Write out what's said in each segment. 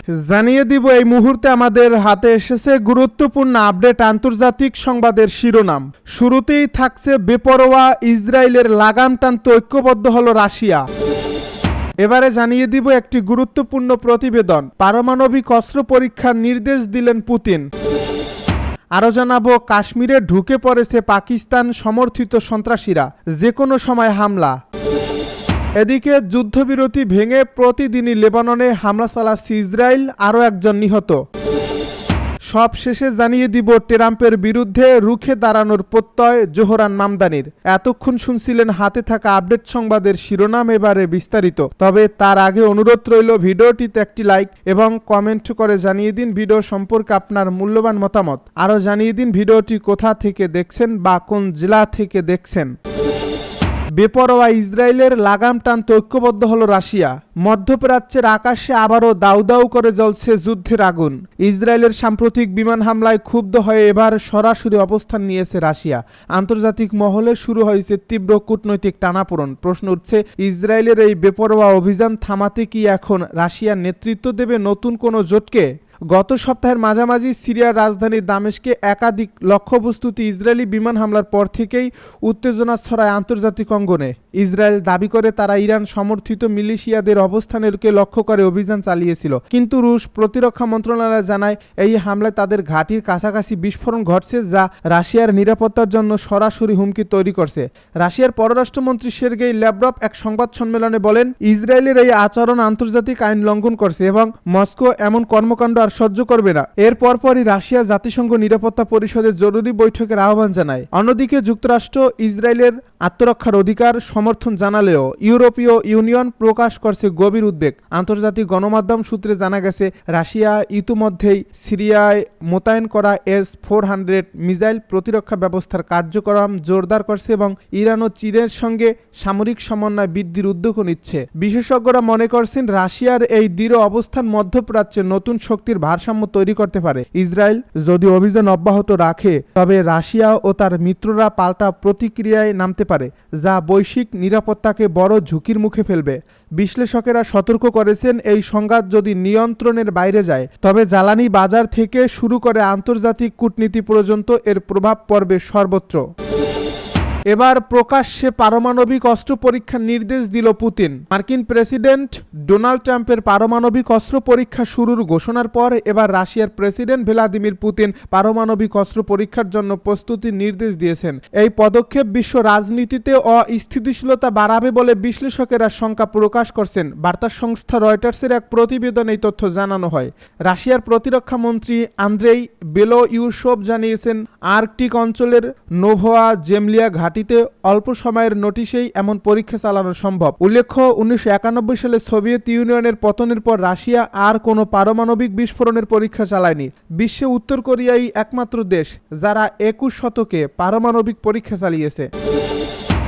জানিয়ে দিব এই মুহূর্তে আমাদের হাতে এসেছে গুরুত্বপূর্ণ আপডেট আন্তর্জাতিক সংবাদের শিরোনাম। শুরুতেই থাকছে বেপরোয়া ইসরায়েলের লাগাম টানতে ঐক্যবদ্ধ হলো রাশিয়া। এবারে জানিয়ে দিব একটি গুরুত্বপূর্ণ প্রতিবেদন। পারমাণবিক অস্ত্র পরীক্ষার নির্দেশ দিলেন পুতিন। আরও জানাবো কাশ্মীরে ঢুকে পড়েছে পাকিস্তান সমর্থিত সন্ত্রাসীরা, যে কোনো সময় হামলা। এদিকে যুদ্ধবিরতি ভেঙে প্রতিদিনই লেবাননে হামলা চালাচ্ছে ইসরায়েল, আরও একজন নিহত। সব শেষে জানিয়ে দিব ট্রাম্পের বিরুদ্ধে রুখে দাঁড়ানোর প্রত্যয় জোহরান মামদানির। এতক্ষণ শুনছিলেন হাতে থাকা আপডেট সংবাদের শিরোনাম, এবারে বিস্তারিত। তবে তার আগে অনুরোধ রইল ভিডিওটিতে একটি লাইক এবং কমেন্ট করে জানিয়ে দিন ভিডিও সম্পর্কে আপনার মূল্যবান মতামত। আরও জানিয়ে দিন ভিডিওটি কোথা থেকে দেখছেন বা কোন জেলা থেকে দেখছেন। বেপরোয়া ইসরায়েলের লাগাম টানতে ঐক্যবদ্ধ হলো রাশিয়া। মধ্যপ্রাচ্যের আকাশে আবারও দাউ দাউ করে জ্বলছে যুদ্ধের আগুন। ইসরায়েলের সাম্প্রতিক বিমান হামলায় ক্ষুব্ধ হয়ে এবার সরাসরি অবস্থান নিয়েছে রাশিয়া। আন্তর্জাতিক মহলে শুরু হয়েছে তীব্র কূটনৈতিক টানাপোড়েন। প্রশ্ন উঠছে, ইসরায়েলের এই বেপরোয়া অভিযান থামাতে কি এখন রাশিয়ার নেতৃত্ব দেবে নতুন কোনো জোটকে? গত সপ্তাহের মাঝামাঝি সিরিয়ার রাজধানী দামেস্কে একাধিক লক্ষ্যবস্তুতে ইসরায়েলি বিমান হামলার পর থেকেই উত্তেজনা ছড়ায় আন্তর্জাতিক অঙ্গনে। ইসরায়েল দাবি করে তারা ইরান সমর্থিত মিলিশিয়াদের অবস্থানকে লক্ষ্য করে অভিযান চালিয়েছিল, কিন্তু রুশ প্রতিরক্ষা মন্ত্রণালয় জানায় এই হামলায় তাদের ঘাঁটির কাছাকাছি বিস্ফোরণ ঘটছে, যা রাশিয়ার নিরাপত্তার জন্য সরাসরি হুমকি তৈরি করছে। রাশিয়ার পররাষ্ট্রমন্ত্রী সের্গেই ল্যাভরভ এক সংবাদ সম্মেলনে বলেন, ইসরায়েলের এই আচরণ আন্তর্জাতিক আইন লঙ্ঘন করছে এবং মস্কো এমন কর্মকাণ্ড সহ্য করবে না। এর পরপরই রাশিয়া জাতিসংঘ নিরাপত্তা পরিষদের জরুরি বৈঠকের আহ্বান জানায়। অন্যদিকে যুক্তরাষ্ট্র ইসরায়েলের আত্মরক্ষার অধিকার সমর্থন জানালেও ইউরোপীয় ইউনিয়ন প্রকাশ করছে গভীর উদ্বেগ। আন্তর্জাতিক গণমাধ্যম সূত্রে জানা গেছে, রাশিয়া ইতিমধ্যেই সিরিয়ায় মোতায়েন করা S-400 মিসাইল প্রতিরক্ষা ব্যবস্থার কার্যক্রম জোরদার করছে এবং ইরান ও চীনের সঙ্গে সামরিক সমন্বয় বৃদ্ধির উদ্যোগও নিচ্ছে। বিশেষজ্ঞরা মনে করছেন, রাশিয়ার এই দৃঢ় অবস্থান মধ্যপ্রাচ্যে নতুন শক্তির ভারসাম্য তৈরি করতে পারে। ইসরায়েল যদি অভিযান অব্যাহত রাখে, তবে রাশিয়া ও তার মিত্ররা পাল্টা প্রতিক্রিয়ায় নামতে পারে, যা বৈশ্বিক নিরাপত্তাকে বড় ঝুঁকির মুখে ফেলবে। বিশ্লেষকেরা সতর্ক করেছেন, এই সংঘাত যদি নিয়ন্ত্রণের বাইরে যায়, তবে জ্বালানি বাজার থেকে শুরু করে আন্তর্জাতিক কূটনীতি পর্যন্ত এর প্রভাব পড়বে সর্বত্র। এবার প্রকাশ্যে পারমাণবিক অস্ত্র পরীক্ষার নির্দেশ দিল পুতিন। মার্কিন প্রেসিডেন্ট ডোনাল্ড ট্রাম্পের পারমাণবিক অস্ত্র পরীক্ষা শুরুর ঘোষণার পর এবার রাশিয়ার প্রেসিডেন্ট ভ্লাদিমির পুতিন পারমাণবিক অস্ত্র পরীক্ষার জন্য প্রস্তুতির নির্দেশ দিয়েছেন। এই পদক্ষেপ বিশ্ব রাজনীতিতে অস্থিতিশীলতা বাড়াবে বলে বিশ্লেষকেরা শঙ্কা প্রকাশ করছেন। বার্তা সংস্থা রয়টার্সের এক প্রতিবেদনে এই তথ্য জানানো হয়। রাশিয়ার প্রতিরক্ষা মন্ত্রী আন্দ্রেই বেলোইউসোভ জানিয়েছেন, আর্কটিক অঞ্চলের নোভোয়া জেমলিয়া ঘাটিতে অল্প সময়ের নোটিশেই এমন পরীক্ষা চালানো সম্ভব। উল্লেখ্য, 1991 সালে সোভিয়েত ইউনিয়নের পতনের পর রাশিয়া আর কোনো পারমাণবিক বিস্ফোরণের পরীক্ষা চালায়নি। বিশ্বে উত্তর কোরিয়াই একমাত্র দেশ যারা 21 শতকে পারমাণবিক পরীক্ষা চালিয়েছে।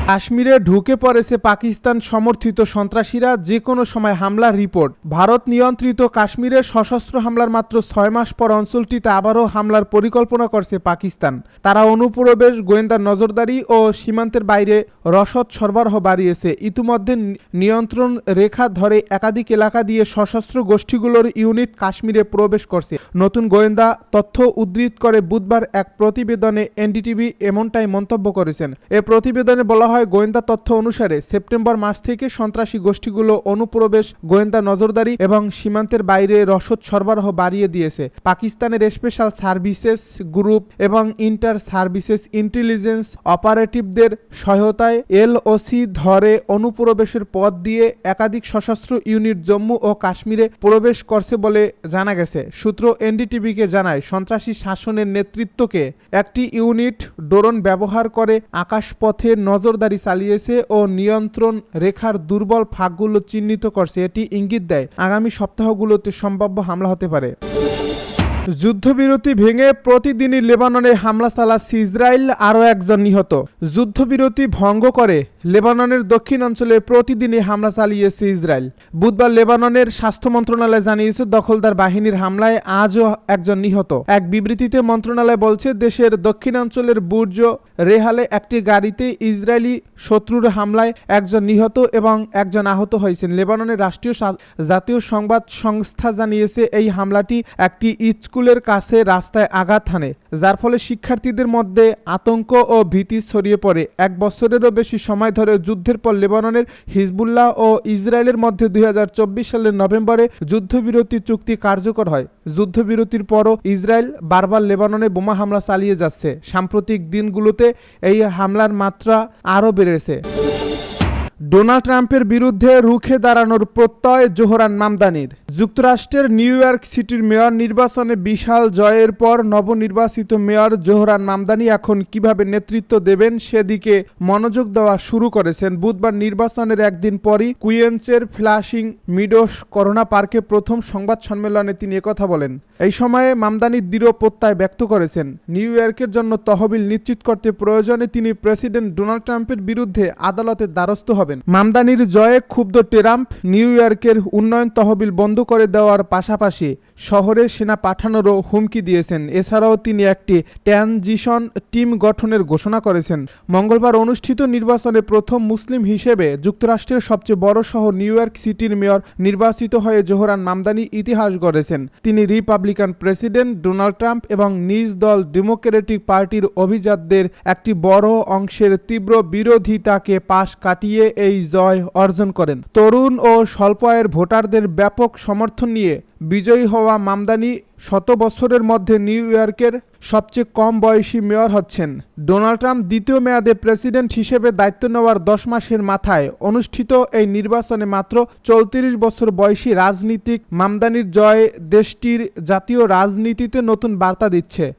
কাশ্মীরে ঢুকে পড়েছে পাকিস্তান সমর্থিত সন্ত্রাসীরা, যে কোনো সময় হামলার রিপোর্ট। ভারত নিয়ন্ত্রিত কাশ্মীরে সশস্ত্র হামলার মাত্র 6 মাস পর অঞ্চলটিতে আবারও হামলার পরিকল্পনা করছে পাকিস্তান। তারা অনুপ্রবেশ, গোয়েন্দা নজরদারি ও সীমান্তের বাইরে রসদ সরবরাহ বাড়িয়েছে। ইতিমধ্যে নিয়ন্ত্রণ রেখা ধরে একাধিক এলাকা দিয়ে সশস্ত্র গোষ্ঠীগুলোর ইউনিট কাশ্মীরে প্রবেশ করছে। নতুন গোয়েন্দা তথ্য উদ্ধৃত করে বুধবার এক প্রতিবেদনে এনডিটিভি এমনটাই মন্তব্য করেছেন। এ প্রতিবেদনে বলা হয়, গোয়েন্দা তথ্য অনুসারে সেপ্টেম্বর মাস থেকে সন্ত্রাসী গোষ্ঠীগুলো অনুপ্রবেশ, গোয়েন্দা নজরদারি এবং সীমান্তের বাইরে রসদ সরবরাহ বাড়িয়ে দিয়েছে। পাকিস্তানের স্পেশাল সার্ভিসেস গ্রুপ এবং ইন্টার সার্ভিসেস ইন্টেলিজেন্স অপারেটিভদের সহায়তায় LOC ধরে অনুপ্রবেশের পথ দিয়ে একাধিক সশস্ত্র ইউনিট জম্মু ও কাশ্মীরে প্রবেশ করছে বলে জানা গেছে। সূত্র এনডিটিভিকে জানায়, সন্ত্রাসী শাসনের নেতৃত্বকে একটি ইউনিট ড্রোন ব্যবহার করে আকাশপথে নজরদারি চালিয়েছে ও নিয়ন্ত্রণ রেখার দুর্বল ফাঁকগুলো চিহ্নিত করছে। এটি ইঙ্গিত দেয় আগামী সপ্তাহগুলোতে সম্ভাব্য হামলা হতে পারে। যুদ্ধবিরতি ভেঙে প্রতিদিনই লেবাননে হামলা চালাচ্ছে ইসরায়েল, আরও একজন নিহত। যুদ্ধবিরতি ভঙ্গ করে লেবাননের দক্ষিণাঞ্চলে প্রতিদিনই হামলা চালিয়েছে ইসরায়েল। বুধবার লেবাননের স্বাস্থ্য মন্ত্রণালয় জানিয়েছে, দখলদার বাহিনীর হামলায় আজও একজন নিহত। এক বিবৃতিতে মন্ত্রণালয় বলছে, দেশের দক্ষিণাঞ্চলের বুর্জ রেহালে একটি গাড়িতে ইসরায়েলি শত্রুর হামলায় একজন নিহত এবং একজন আহত হয়েছেন। লেবাননের জাতীয় সংবাদ সংস্থা জানিয়েছে, এই হামলাটি একটি স্কুলের কাছে রাস্তায় আঘাত হানে, যার ফলে শিক্ষার্থীদের মধ্যে আতঙ্ক ও ভীতি ছড়িয়ে পড়ে। এক বছরেরও বেশি সময় ধরে যুদ্ধের পর লেবাননের হিজবুল্লাহ ও ইসরায়েলের মধ্যে 2024 সালের নভেম্বরে যুদ্ধবিরতি চুক্তি কার্যকর হয়। যুদ্ধবিরতির পরও ইসরায়েল বারবার লেবাননে বোমা হামলা চালিয়ে যাচ্ছে। সাম্প্রতিক দিনগুলোতে এই হামলার মাত্রা আরও বেড়েছে। ডোনাল্ড ট্রাম্পের বিরুদ্ধে রুখে দাঁড়ানোর প্রত্যয় জোহরান মামদানির। যুক্তরাষ্ট্রের নিউ ইয়র্ক সিটির মেয়র নির্বাচনে বিশাল জয়ের পর নবনির্বাচিত মেয়র জোহরান মামদানি এখন কিভাবে নেতৃত্ব দেবেন সেদিকে মনোযোগ দেওয়া শুরু করেছেন। বুধবার নির্বাচনের একদিন পরই কুইন্সের ফ্লাশিং মিডোস করোনা পার্কে প্রথম সংবাদ সম্মেলনে তিনি একথা বলেন। এই সময়ে মামদানি দৃঢ় প্রত্যয় ব্যক্ত করেছেন, নিউ ইয়র্কের জন্য তহবিল নিশ্চিত করতে প্রয়োজনে তিনি প্রেসিডেন্ট ডোনাল্ড ট্রাম্পের বিরুদ্ধে আদালতের দ্বারস্থ হবেন। মামদানির জয়ে ক্ষুব্ধ ট্রাম্প নিউ ইয়র্কের উন্নয়ন তহবিল বন্ধ করে দেওয়ার পাশাপাশি শহরে সেনা পাঠানোরও হুমকি দিয়েছেন। এছাড়াও তিনি একটি ট্রানজিশন টিম গঠনের ঘোষণা করেছেন। মঙ্গলবার অনুষ্ঠিত নির্বাচনে প্রথম মুসলিম হিসেবে যুক্তরাষ্ট্রের সবচেয়ে বড় শহর নিউ ইয়র্ক সিটির মেয়র নির্বাচিত হয়ে জোহরান মামদানি ইতিহাস গড়েছেন। তিনি রিপাবলিকান প্রেসিডেন্ট ডোনাল্ড ট্রাম্প এবং নিজ দল ডেমোক্রেটিক পার্টির অভিজাতদের একটি বড় অংশের তীব্র বিরোধিতাকে পাশ কাটিয়ে এই জয় অর্জন করেন। তরুণ ও স্বল্প আয়ের ভোটারদের ব্যাপক সমর্থন নিয়ে বিজয়ী হওয়া মামদানি 100 বছরের মধ্যে নিউ ইয়র্কের সবচেয়ে কম বয়সী মেয়র হচ্ছেন। ডোনাল্ড ট্রাম্প দ্বিতীয় মেয়াদে প্রেসিডেন্ট হিসেবে দায়িত্ব নেওয়ার 10 মাসের মাথায় অনুষ্ঠিত এই নির্বাচনে মাত্র 34 বছর বয়সী রাজনীতিক মামদানির জয় দেশটির জাতীয় রাজনীতিতে নতুন বার্তা দিচ্ছে।